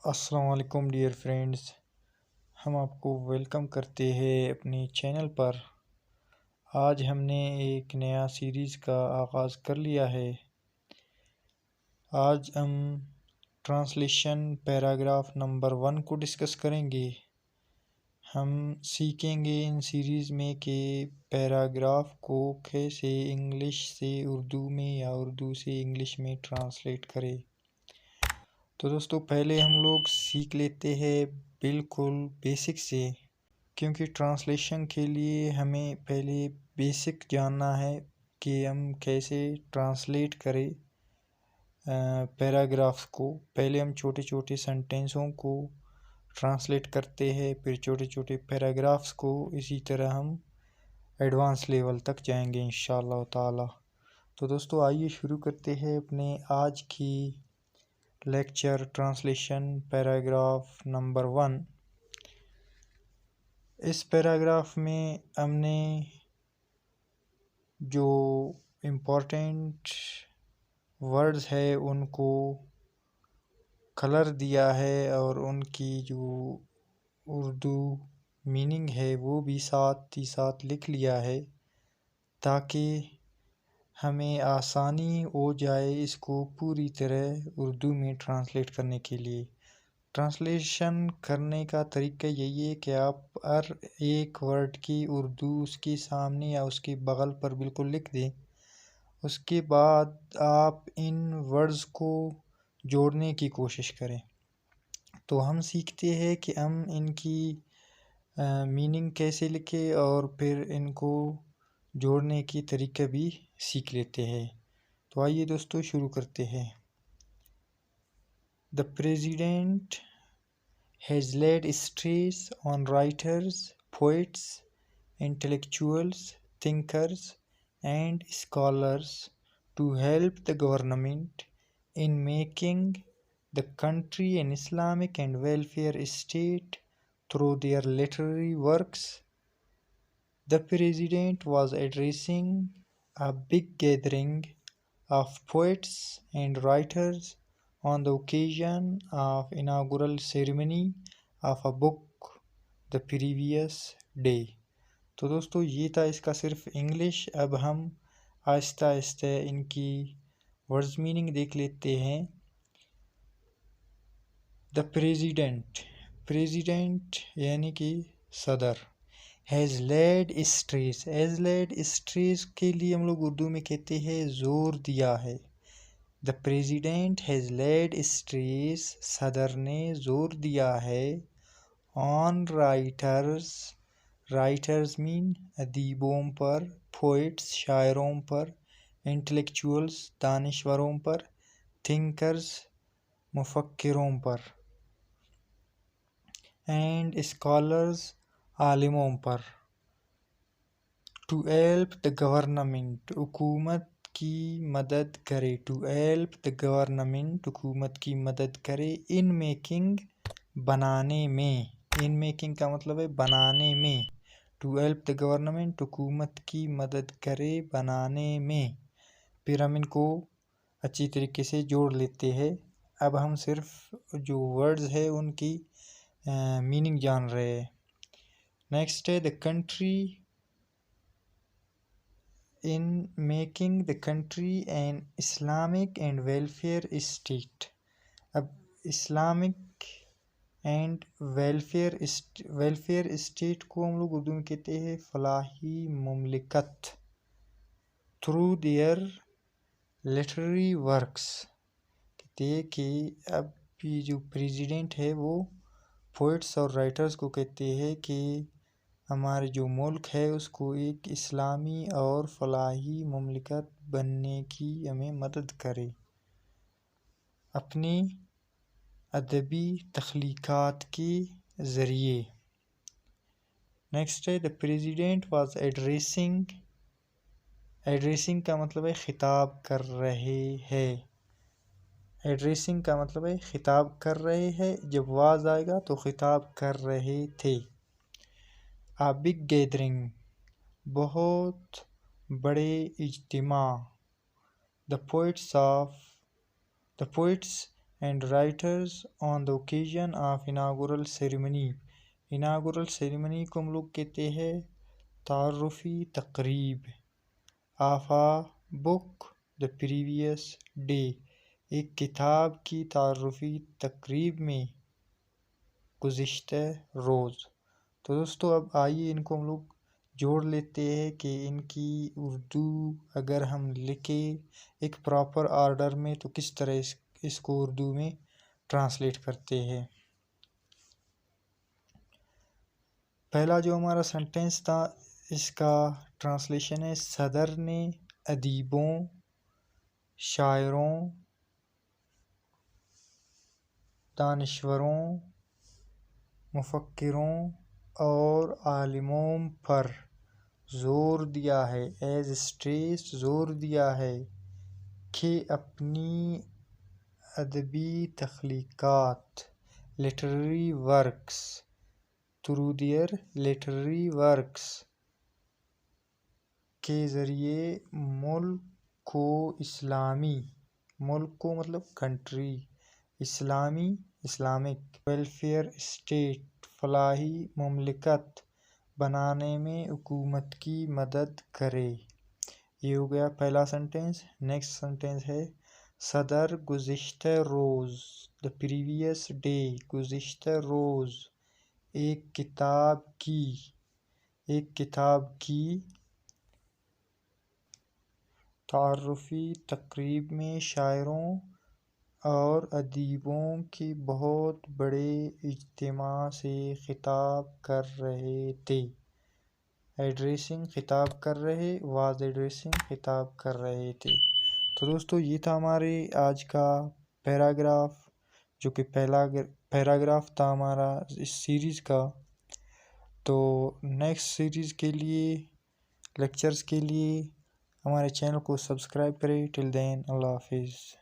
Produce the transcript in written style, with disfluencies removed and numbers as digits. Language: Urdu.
السلام علیکم ڈیئر فرینڈز، ہم آپ کو ویلکم کرتے ہیں اپنی چینل پر۔ آج ہم نے ایک نیا سیریز کا آغاز کر لیا ہے۔ آج ہم ٹرانسلیشن پیراگراف نمبر 1 کو ڈسکس کریں گے۔ ہم سیکھیں گے ان سیریز میں کہ پیراگراف کو کیسے انگلش سے اردو میں یا اردو سے انگلش میں ٹرانسلیٹ کرے۔ تو دوستو پہلے ہم لوگ سیکھ لیتے ہیں بالکل بیسک سے، کیونکہ ٹرانسلیشن کے لیے ہمیں پہلے بیسک جاننا ہے کہ ہم کیسے ٹرانسلیٹ کریں پیراگرافس کو۔ پہلے ہم چھوٹے چھوٹے سینٹینسوں کو ٹرانسلیٹ کرتے ہیں، پھر چھوٹے چھوٹے پیراگرافس کو، اسی طرح ہم ایڈوانس لیول تک جائیں گے انشاءاللہ تعالی۔ تو دوستو آئیے شروع کرتے ہیں اپنے آج کی لیکچر ٹرانسلیشن پیراگراف نمبر 1۔ اس پیراگراف میں ہم نے جو امپورٹنٹ ورڈز ہے ان کو کلر دیا ہے اور ان کی جو اردو میننگ ہے وہ بھی ساتھ ہی ساتھ لکھ لیا ہے، تاکہ ہمیں آسانی ہو جائے اس کو پوری طرح اردو میں ٹرانسلیٹ کرنے کے لیے۔ ٹرانسلیشن کرنے کا طریقہ یہی ہے کہ آپ ہر ایک ورڈ کی اردو اس کے سامنے یا اس کے بغل پر بالکل لکھ دیں۔ اس کے بعد آپ ان ورڈز کو جوڑنے کی کوشش کریں۔ تو ہم سیکھتے ہیں کہ ہم ان کی میننگ کیسے لکھیں اور پھر ان کو جوڑنے کی طریقہ بھی سیکھ لیتے ہیں۔ تو آئیے دوستو شروع کرتے ہیں۔ The president has laid stress on writers, poets, intellectuals, thinkers, and scholars to help the government in making the country an Islamic and welfare state through their literary works. The president was addressing a big gathering of poets and writers on the occasion of inaugural ceremony of a book the previous day. تو دوستو یہ تھا اس کا صرف انگلش۔ اب ہم آہستہ آہستہ ان کی ورڈز میننگ دیکھ لیتے ہیں۔ The پریزیڈنٹ یعنی کہ صدر۔ has laid stress کے لیے ہم لوگ اردو میں کہتے ہیں زور دیا ہے۔ The president has laid stress، صدر نے زور دیا ہے۔ on writers mean ادیبوں پر، poets شاعروں پر، intellectuals دانشوروں per, thinkers مفکروں per, and scholars عالموں per. to help the government حکومت کی مدد کرے۔ to help the government حکومت کی مدد کرے۔ in making بنانے میں۔ in making کا مطلب ہے بنانے میں۔ to help the government حکومت کی مدد کرے بنانے میں۔ پھر ہم ان کو اچھی طریقے سے جوڑ لیتے ہیں۔ اب ہم صرف جو ورڈز ہے ان کی میننگ جان رہے ہیں۔ نیکسٹ ہے the country in making the country an Islamic and welfare state۔ اب اسلامک اینڈ ویلفیئر اسٹیٹ کو ہم لوگ اردو میں کہتے ہیں فلاحی مملکت۔ through their literary works کہتے ہیں کہ اب یہ جو پریزیڈنٹ ہے وہ پوئٹس اور رائٹرز کو کہتے ہیں کہ ہمارے جو ملک ہے اس کو ایک اسلامی اور فلاحی مملکت بننے کی ہمیں مدد کرے اپنی ادبی تخلیقات کے ذریعے۔ نیکسٹ ہے the president was addressing کا مطلب ہے خطاب کر رہے ہیں۔ ایڈریسنگ کا مطلب ہے خطاب کر رہے ہیں، جب واز آئے گا تو خطاب کر رہے تھے۔ A big gathering بہت بڑے اجتماع۔ The poets and writers on the occasion of inaugural ceremony. inaugural ceremony کو ہم لوگ کہتے ہیں تعارفی تقریب. of a book the previous day. ایک کتاب کی تعارفی تقریب میں گزشتہ روز. تو دوستو اب آئیے ان کو ہم لوگ جوڑ لیتے ہیں کہ ان کی اردو اگر ہم لکھیں ایک پراپر آرڈر میں تو کس طرح اس کو اردو میں ٹرانسلیٹ کرتے ہیں. پہلا جو ہمارا سنٹینس تھا اس کا ٹرانسلیشن ہے صدر نے ادیبوں، شاعروں، دانشوروں، مفکروں اور عالموں پر زور دیا ہے ایز اسٹریس زور دیا ہے کہ اپنی ادبی تخلیقات literary works through their literary works کے ذریعے ملک کو اسلامی ملک کو مطلب کنٹری اسلامی اسلامک ویلفیئر اسٹیٹ فلاحی مملکت بنانے میں حکومت کی مدد کرے. یہ ہو گیا پہلا سنٹینس. نیکسٹ سنٹینس ہے صدر گزشتہ روز the previous day گزشتہ روز ایک کتاب کی تعارفی تقریب میں شاعروں اور ادیبوں کے بہت بڑے اجتماع سے خطاب کر رہے تھے. خطاب کر رہے تھے. تو دوستو یہ تھا ہمارے آج کا پیراگراف جو کہ پہلا پیراگراف تھا ہمارا اس سیریز کا. تو نیکسٹ سیریز کے لیے لیکچرز کے لیے ہمارے چینل کو سبسکرائب کریں. ٹل دین اللہ حافظ.